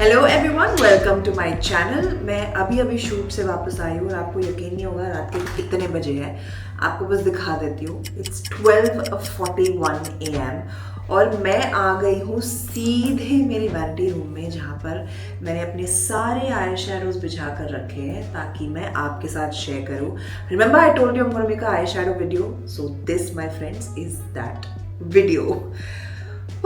Hello everyone, welcome to my channel. मैं अभी shoot से वापस आई हूँ और आपको यकीन नहीं होगा रात के कितने बजे हैं। आपको बस दिखा देती हूँ। इट्स 12:41 AM और मैं आ गई हूँ सीधे मेरी वैनिटी रूम में, जहाँ पर मैंने अपने सारे आई शैडोज बिछा कर रखे हैं ताकि मैं आपके साथ शेयर करूँ। Remember I told you I am gonna make a eye shadow video, so this my friends is that video.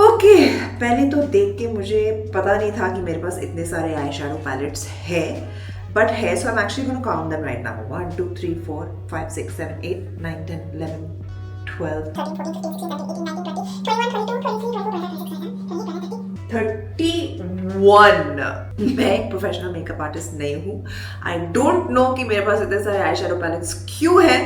Okay, पहले तो देख के मुझे पता नहीं था कि मेरे पास इतने सारे आई शैडो पैलेट्स है, बट है। So I am actually gonna count them right now. 1 2 3 4 5 6 7 8 9 10 11 12 31। मैं एक प्रोफेशनल मेकअप आर्टिस्ट नहीं हूँ। आई डोंट नो कि मेरे पास इतने सारे आई शैडो पैलेट्स क्यों हैं,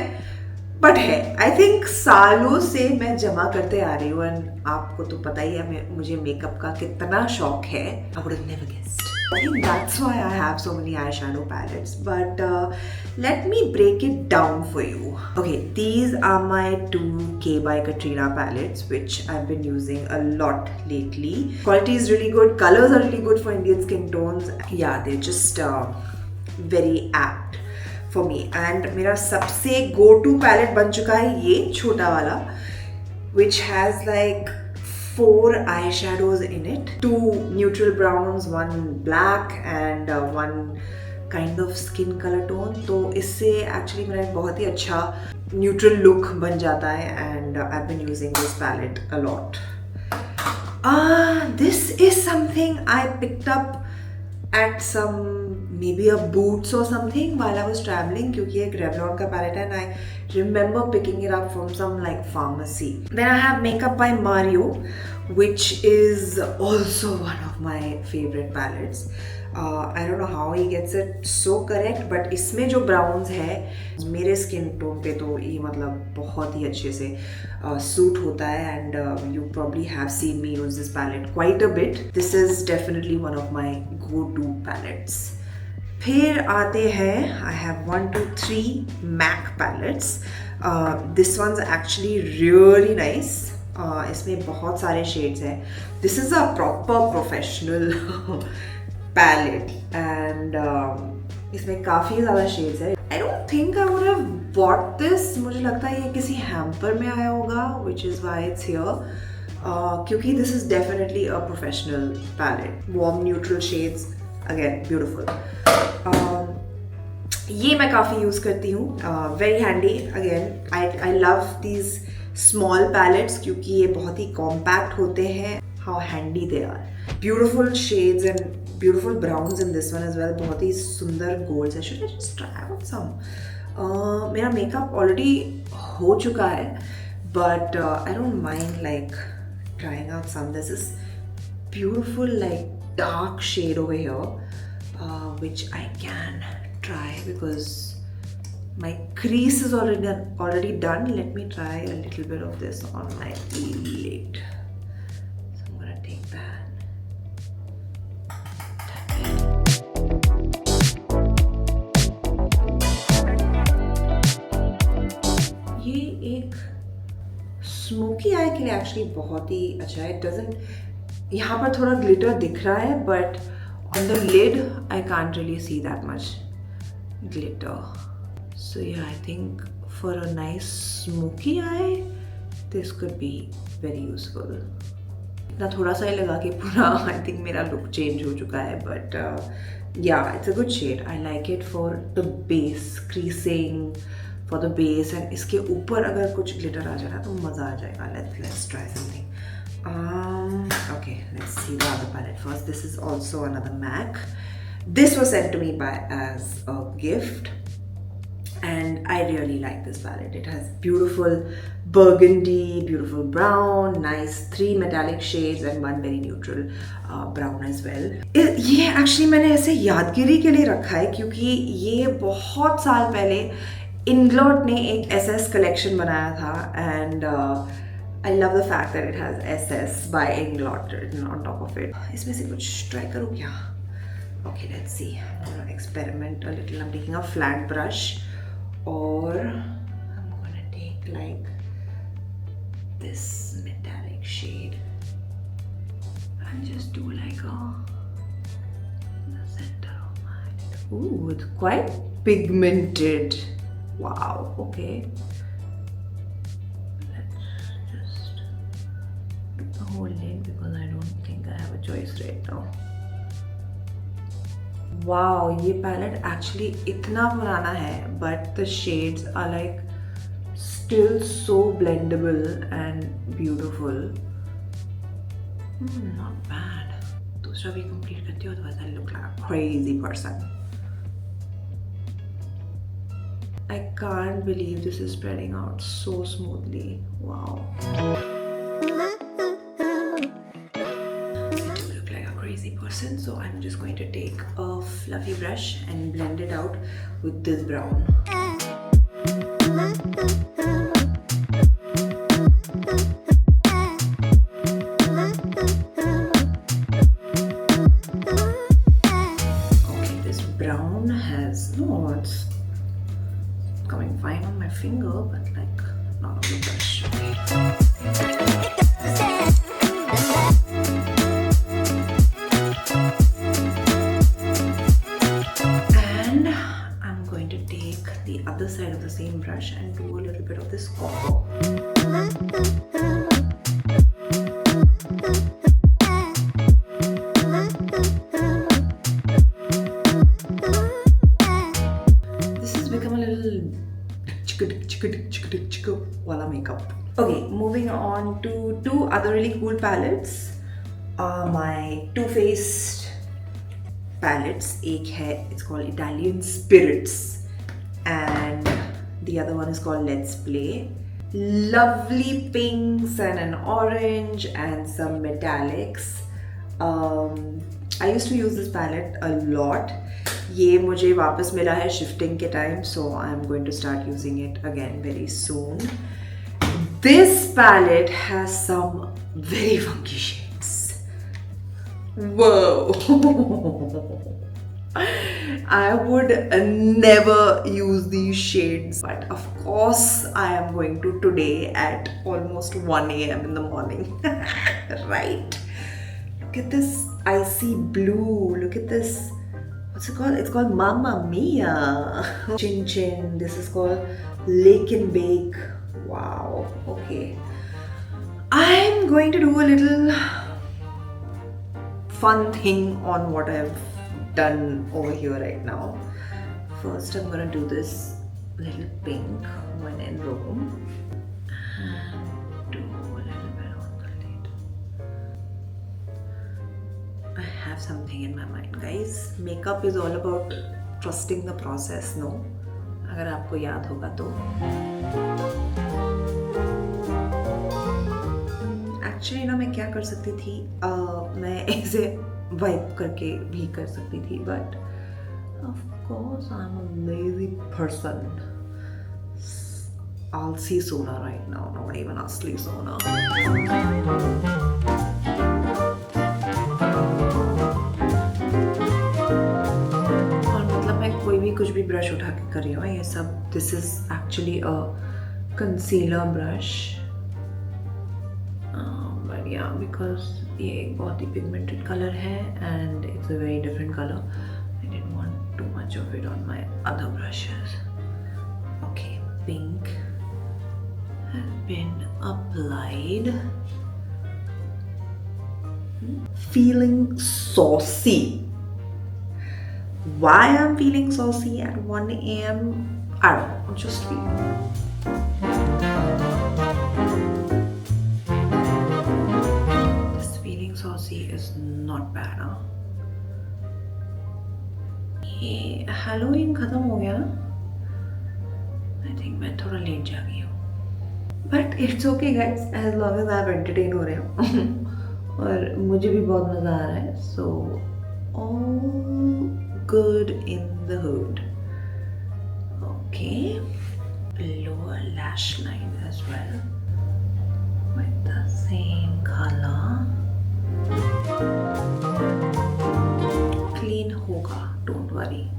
बट है। आई थिंक सालों से मैं जमा करते आ रही हूँ एंड आपको तो पता ही है मुझे मेकअप का कितना शौक है। I would have never guessed. I think that's why I have so many eyeshadow palettes, but let me break it down for you. Okay, these are my 2K by Katrina palettes, which I've been using a lot lately. Quality is really good, colors are really good for Indian skin tones. Yeah, they're just very apt for me. And मेरा सबसे go to palette बन चुका है ये छोटा वाला, which has like 4 eyeshadows in it, 2 neutral browns, 1 black and 1 kind of skin color tone. तो इससे actually मेरा एक बहुत ही अच्छा neutral look बन जाता है and I've been using this palette a lot. This is something I picked up at some maybe a Boots or something while I was traveling, क्योंकि एक Revlon का palette है and I remember picking it up from some like pharmacy. Then I have Makeup by Mario, which is also one of my favorite palettes. I don't know how he gets it so correct, but इसमें जो browns है मेरे skin tone पे तो ये मतलब बहुत ही अच्छे से suit होता है and you probably have seen me use this palette quite a bit. This is definitely one of my go-to palettes. फिर आते हैं, I have 1 2 3 MAC palettes. This one's actually really nice. इसमें बहुत सारे shades हैं. This is a proper professional palette and इसमें काफ़ी ज़्यादा shades हैं. I don't think I would have bought this. मुझे लगता है ये किसी hamper में आया होगा, which is why it's here. क्योंकि this is definitely a professional palette. Warm neutral shades, again beautiful. ये मैं काफ़ी यूज़ करती हूँ. Very handy. Again, I love these small palettes क्योंकि ये बहुत ही compact होते हैं. How handy they are. Beautiful shades and beautiful browns in this one as well. बहुत ही सुंदर golds है. Should I just try out some? मेरा makeup already हो चुका है, but I don't mind like trying out some. There's this beautiful like dark shade over here, which I can try because my crease is already done. Let me try a little bit of this on my lid. So I'm gonna take that. ये एक smoky आई के लिए actually बहुत ही अच्छा है. It doesn't, यहाँ पर थोड़ा ग्लिटर दिख रहा है, but on the lid I can't really see that much glitter. So yeah, I think for a nice smoky eye this could be very useful. इतना थोड़ा सा ही लगा के पूरा I think मेरा look change हो चुका है, but yeah, it's a good shade. I like it for the base creasing, for the base, and इसके ऊपर अगर कुछ glitter आ जाए तो मज़ा आ जाएगा. Let's try something. Okay, let's see the other palette first. This is also another MAC. This was sent to me as a gift and I really like this palette. It has beautiful burgundy, beautiful brown, nice 3 metallic shades and 1 very neutral brown as well. ये actually मैंने ऐसे यादगिरी के लिए रखा है क्योंकि ये बहुत साल पहले Inglot ने एक SS collection बनाया था and I love the fact that it has SS by Inglot written on top of it. इसमें से कुछ try करूँ क्या? Okay, let's see. I'm gonna experiment a little. I'm taking a flat brush, or I'm gonna take like this metallic shade and just do like a Ooh, it's quite pigmented. Wow, okay. Let's just do the whole lid because I don't think I have a choice right now. Wow, ये palette actually इतना पुराना है, but the shades are like still so blendable and beautiful. Not bad. दूसरा भी complete करती हूँ, otherwise I look like a crazy person. I can't believe this is spreading out so smoothly. Wow. I do look like a crazy person, so I'm just going to take a fluffy brush and blend it out with this brown. Okay, this brown has no, it's coming fine on my finger, but like not on the brush. And I'm going to take the other side of the same brush and do a little bit of this copper. Wala makeup. Okay, moving on to two other really cool palettes. My Too Faced palettes. एक है, it's called Italian Spirits, and the other one is called Let's Play. Lovely pinks and an orange and some metallics. I used to use this palette a lot. ये मुझे वापस मिला है shifting के time, so I'm going to start using it again very soon. This palette has some very funky shades. Whoa! I would never use these shades, but of course I am going to today at almost 1 a.m. in the morning. Right? Look at this icy blue. Look at this. What's it called? It's called Mamma Mia. Chin Chin. This is called Lake and Bake. Wow. Okay. I'm going to do a little fun thing on what I've done over here right now. First, I'm gonna do this little pink when in Rome. And do a little bit on the lid. I have something in my mind, guys. Makeup is all about trusting the process, no? अगर आपको याद होगा तो. Actually ना मैं क्या कर सकती थी, मैं ऐसे वाइप करके भी कर सकती थी, but of course I'm a lazy person. Alsi Sona right now, not even Asli Sona. और मतलब मैं कोई भी कुछ भी ब्रश उठा के कर रही हूँ, ये सब this is actually a concealer brush. But yeah, because ये एक बहुत ही pigmented color है and it's a very different color. I didn't want too much of it on my other brushes. Okay, pink has been applied. Feeling saucy. Why I'm feeling saucy at 1 a.m. I don't know, I'm just feeling. This feeling saucy is not bad, huh? ये Halloween खत्म हो गया ना? I think मैं थोड़ा late जागी हूँ. But it's okay guys, as long as आप entertain हो रहे हो और मुझे भी बहुत मज़ा आ रहा है. So all good in the hood. Okay, lower lash line as well with the same color. Clean hoga, don't worry.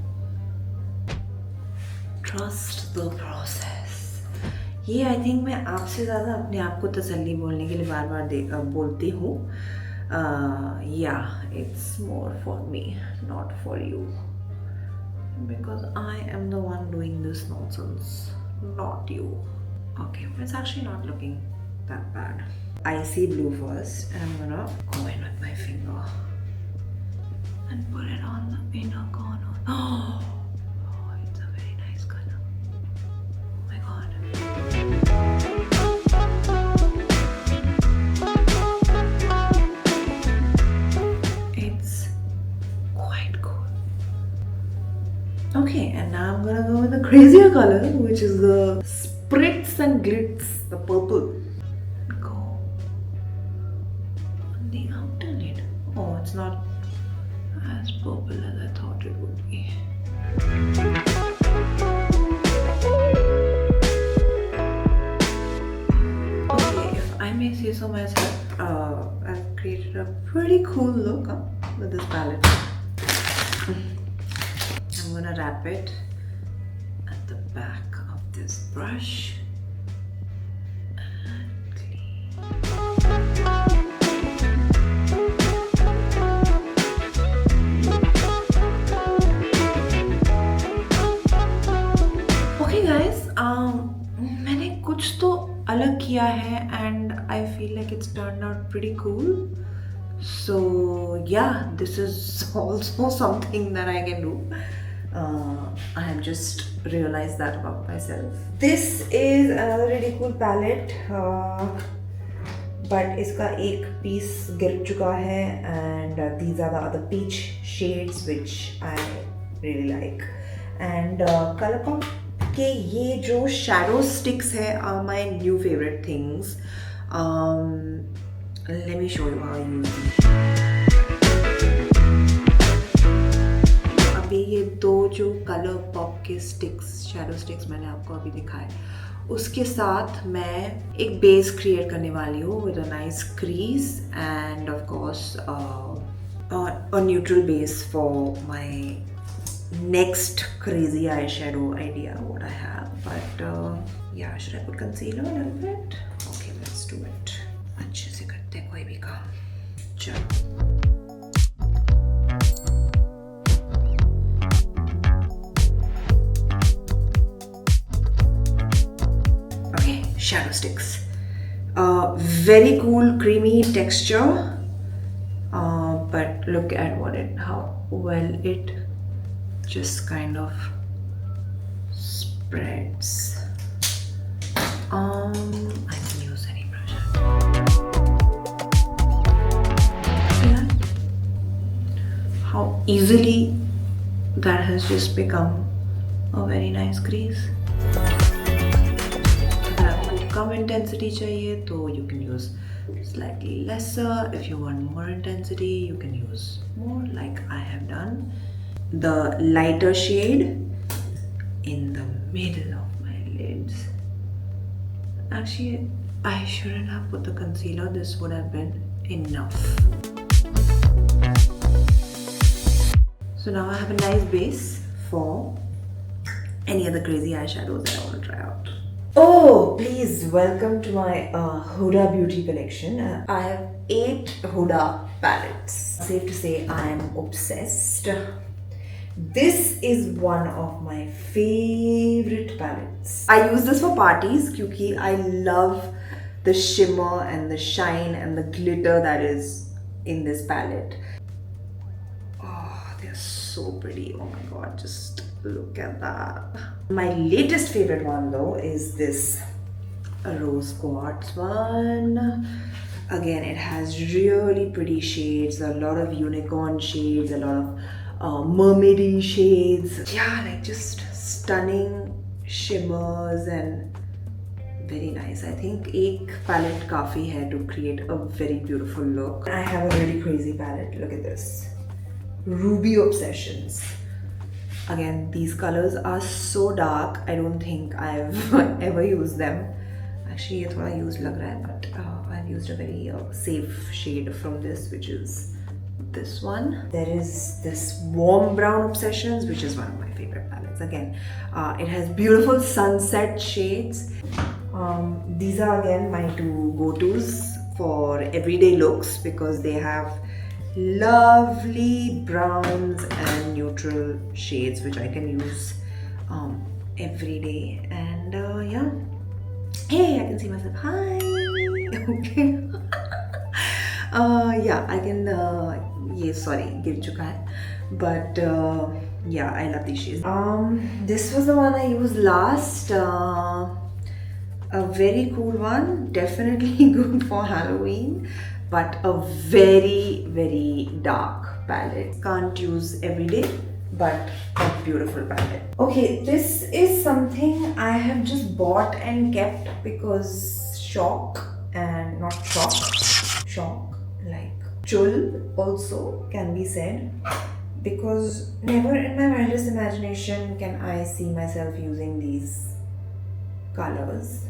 Trust the process. ये I think मैं आपसे ज़्यादा अपने आप को तसल्ली बोलने के लिए बार बार बोलती हूँ. Yeah, it's more for me, not for you. because I am the one doing this nonsense, not you. Okay, it's actually not looking that bad. Icy blue first, and I'm gonna go in with my finger and put it on the inner corner. Oh, it's a very nice color. Oh my god. It's quite cool. Okay, and now I'm gonna go with the crazier color, which is the spritz and glitz, the purple. Go on the outer lid. Oh, it's not as purple as I thought it would be. Okay, if I may say so myself, I've created a pretty cool look with this palette. I'm gonna wrap it at the back of this brush and clean. Okay guys, मैंने कुछ तो अलग किया है and I feel like it's turned out pretty cool. So yeah, this is also something that I can do. I have just realized that about myself. This is another really cool palette, but इसका एक piece गिर चुका है and these are the other peach shades which I really like. And Colourpop के ये जो shadow sticks है are my new favorite things. Let me show you how I use them. अभी ये दो जो Colourpop के sticks, shadow sticks मैंने आपको अभी दिखाए, उसके साथ मैं एक बेस क्रिएट करने वाली हूँ with a nice crease and of course a neutral base for my next crazy eyeshadow idea what I have. But yeah, should I put concealer a little bit? Okay, let's do it. अच्छे से करते हैं कोई भी काम. चलो. Okay, shadow sticks. Very cool, creamy texture. But look at how well it just kind of spreads. I can use any brush. Yeah. How easily that has just become a very nice crease. अगर आपको कम intensity चाहिए तो you can use slightly lesser. If you want more intensity, you can use more, like I have done. The lighter shade in the middle of my lids. Actually, I shouldn't have put the concealer. This would have been enough. So now I have a nice base for any other crazy eyeshadows that I want to try out. Oh, please welcome to my Huda Beauty collection. I have 8 Huda palettes. Safe to say I am obsessed. This is one of my favorite palettes. I use this for parties because I love the shimmer and the shine and the glitter that is in this palette. Oh, they're so pretty. Oh my god, just look at that. My latest favorite one though is this rose quartz one. Again, it has really pretty shades, a lot of unicorn shades, a lot of mermaidy shades. Yeah, like just stunning shimmers and very nice. I think एक palette काफी है to create a very beautiful look. I have a really crazy palette. Look at this. Ruby Obsessions. Again, these colors are so dark. I don't think I've ever used them. Actually, ये थोड़ा used लग रहा है, but I've used a very safe shade from this, which is this one. There is this Warm Brown Obsessions, which is one of my favorite palettes. Again, it has beautiful sunset shades. These are again my two go-tos for everyday looks because they have lovely browns and neutral shades which I can use every day. And yeah, hey, I can see myself. Hi. Okay. Yeah, I can. Yeah, sorry, गिर चुका है. But yeah, I love these shades. This was the one I used last. A very cool one, definitely good for Halloween, but a very, very dark palette. Can't use every day, but a beautiful palette. Okay, this is something I have just bought and kept because shock and not shock, like chul also can be said, because never in my wildest imagination can I see myself using these colors,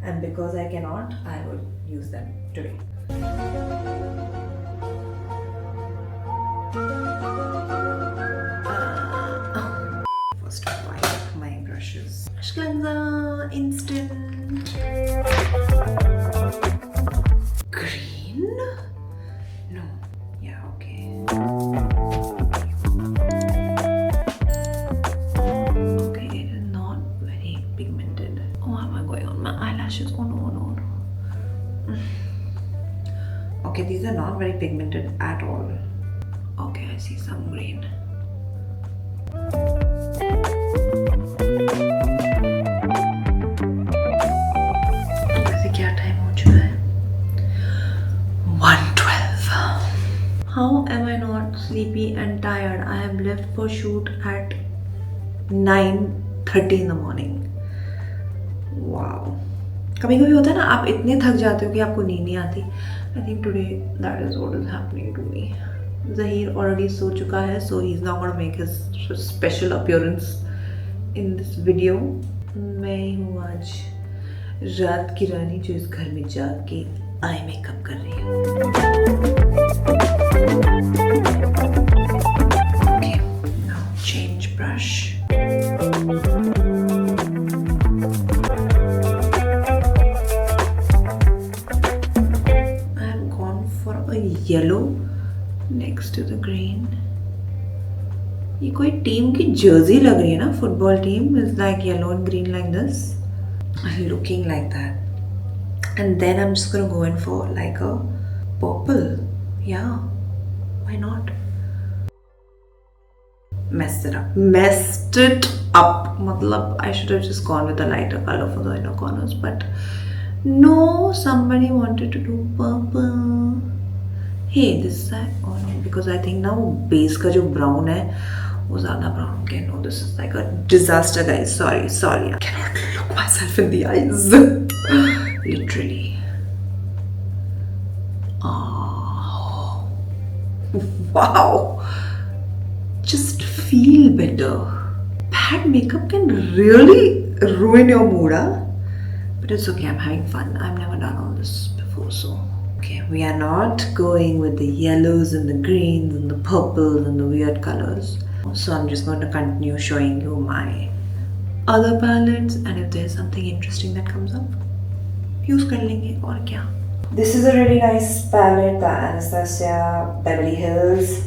and because I cannot, I would use them today. First wipe my brushes. Brush cleanser, instant. Green? No. Yeah, okay. Okay, it is not very pigmented. Oh, what am I going on? My eyelashes. Oh no, no, no. Okay, these are not very pigmented at all. Okay, I see some green. वैसे क्या time हो चुका है? 1:12. How am I not sleepy and tired? I have left for shoot at 9:30 in the morning. Wow. कभी कभी होता है ना, आप इतने थक जाते हो कि आपको नींद नहीं आती. I think today that is what is happening to me. Zahir already सो चुका है, so he's not gonna make his special appearance in this video. मैं ही हूँ आज रात की रानी जो इस घर में जाग के आई मेकअप कर रही हूँ. Okay, now change brush. I have gone for a yellow next to the green. ये कोई टीम की जर्सी लग रही है ना, football team is like yellow and green like this, looking like that. And then I'm just gonna go in for like a purple. Yeah, why not? Messed it up. मतलब I should have just gone with a lighter color for the inner corners, but no, somebody wanted to do purple. Hey, this is that. Oh no, because I think now base का जो brown है वो ज़्यादा brown. Okay, no, this is like a disaster, guys. Sorry. I cannot look myself in the eyes. Literally. Oh, wow. Just feel better. Bad makeup can really ruin your mood, huh? But it's okay, I'm having fun. I've never done all this before, so. Okay, we are not going with the yellows and the greens and the purples and the weird colors. So I'm just going to continue showing you my other palettes, and if there's something interesting that comes up, use kar lenge aur kya. This is a really nice palette, the Anastasia Beverly Hills.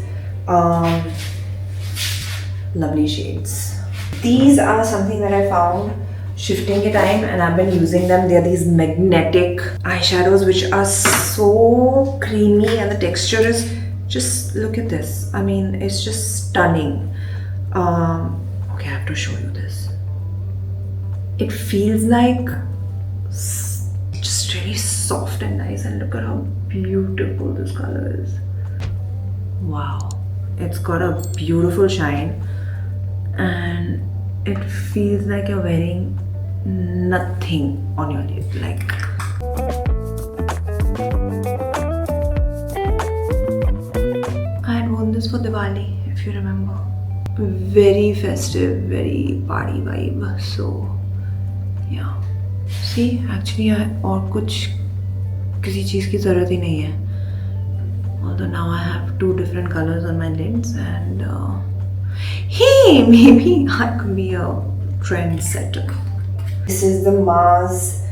Lovely shades. These are something that I found shifting के time, and I've been using them. They are these magnetic eyeshadows which are so creamy, and the texture is just, look at this. I mean, it's just stunning. Okay, I have to show you this. It feels like just really soft and nice, and look at how beautiful this color is. Wow, it's got a beautiful shine, and it feels like you're wearing nothing on your lip. Like, I had worn this for Diwali, if you remember. Very festive, very party vibe. So yeah, see, actually और कुछ किसी चीज़ की ज़रूरत ही नहीं है. Although now I have two different colors on my lids, and hey, maybe I could be a trendsetter. This is the Mars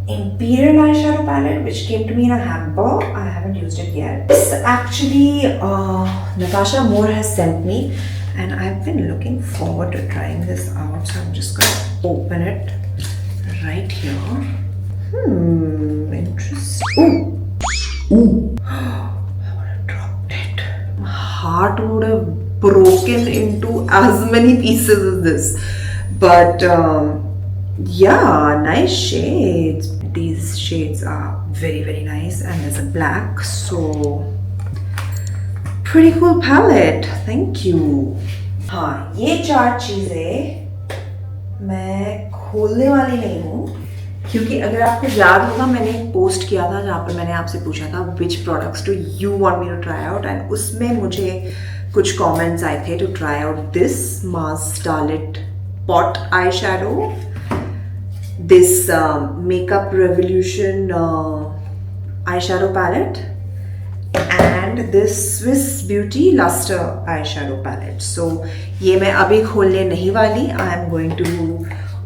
Imperial eyeshadow palette which came to me in a hamper. I haven't used it yet. This actually Natasha Moore has sent me, and I've been looking forward to trying this out. So I'm just gonna open it right here. Interesting. Ooh. I would have dropped it. My heart would have broken into as many pieces as this. But yeah, nice shades. These shades are very, very nice, and there's a black, so pretty cool palette. Thank you. हाँ, ये 4 चीजें मैं खोलने वाली नहीं हूँ, क्योंकि अगर आपको याद होगा मैंने एक पोस्ट किया था जहाँ पर मैंने आपसे पूछा था which products do you want me to try out, and उसमें मुझे कुछ कमेंट्स आए थे to try out this Mars starlet pot eye shadow, this Makeup Revolution eyeshadow palette, and this Swiss Beauty Luster eyeshadow palette. So ये मैं अभी खोलने नहीं वाली. I am going to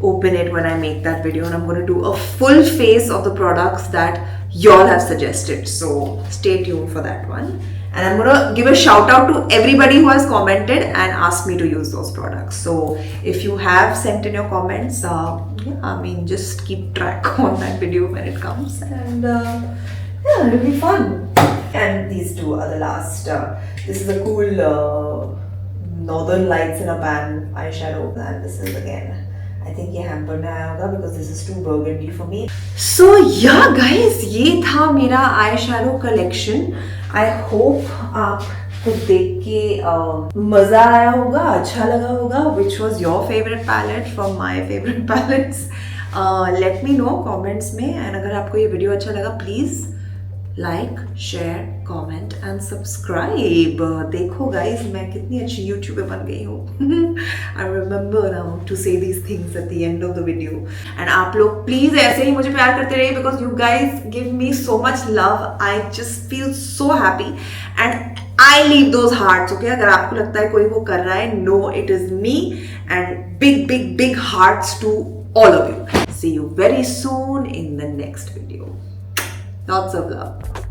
open it when I make that video, and I'm going to do a full face of the products that y'all have suggested. So stay tuned for that one. And I'm going to give a shout out to everybody who has commented and asked me to use those products. So if you have sent in your comments, yeah, I mean, just keep track on that video when it comes. And yeah, it'll be fun. And these two are the last. This is a cool Northern Lights in a Pan eyeshadow. And this is again, I think ये hamper में आया होगा because this is too burgundy for me. So yeah guys, ये था मेरा eyeshadow collection. I hope आपको देख के मजा आया होगा, अच्छा लगा होगा. Which was your favorite palette from my favorite palettes? Let me know comments में. And अगर आपको ये video अच्छा लगा, please like, share, comment and subscribe. देखो guys, मैं कितनी अच्छी YouTuber बन गई हूँ. I remember now to say these things at the end of the video. And आप लोग please ऐसे ही मुझे प्यार करते रहिए because you guys give me so much love. I just feel so happy and I leave those hearts. Okay, अगर आपको लगता है कोई वो कर रहा है, no, it is me. And big, big, big hearts to all of you. See you very soon in the next video. Lots of love.